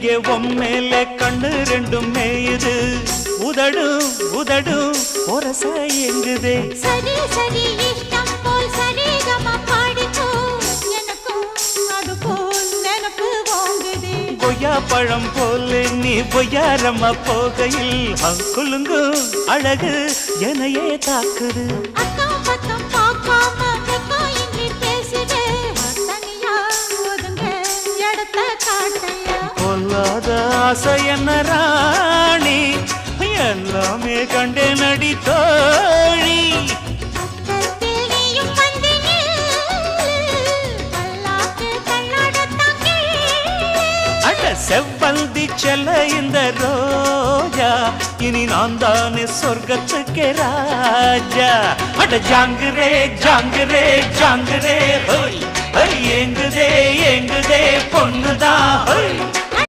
இங்கே உம்மேலே கண்ணு ரெண்டும் மேயுது உதடு உதடு ஒரச எங்குதே சரி சரி இஷ்டம் போல் சரிகமா பாடிக்கோ எனக்கும் அது போல் நினப்பு வாங்குதே கொய்யா பழம் போல நீ பொய்யாரம்மா போகையில் குலுங்கு அழகு எனையே தாக்குது அக்கம் பக்கம் பார்க்காம வெக்கம் இன்றி பேசுதே தனியா ஒதுங்க இடத்த காட்டையா கொல்லாத ஆசை என்ன ராணி எல்லாமே கண்டே நடி தோழி பக்கத்தில் நீயும் வந்து பல்லாக்கு கண்ணாடத்தான் அட செவ்வந்தி செல்ல இந்த ரோஜா இனி நான் தானே சொர்க்கத்துக்கு ராஜா அட ஜாங்குரே ஜாங்குரே ஜாங்குரே ஹோய் ஏங்குதே ஏங்குதே பொண்ணுதான் ஹோய்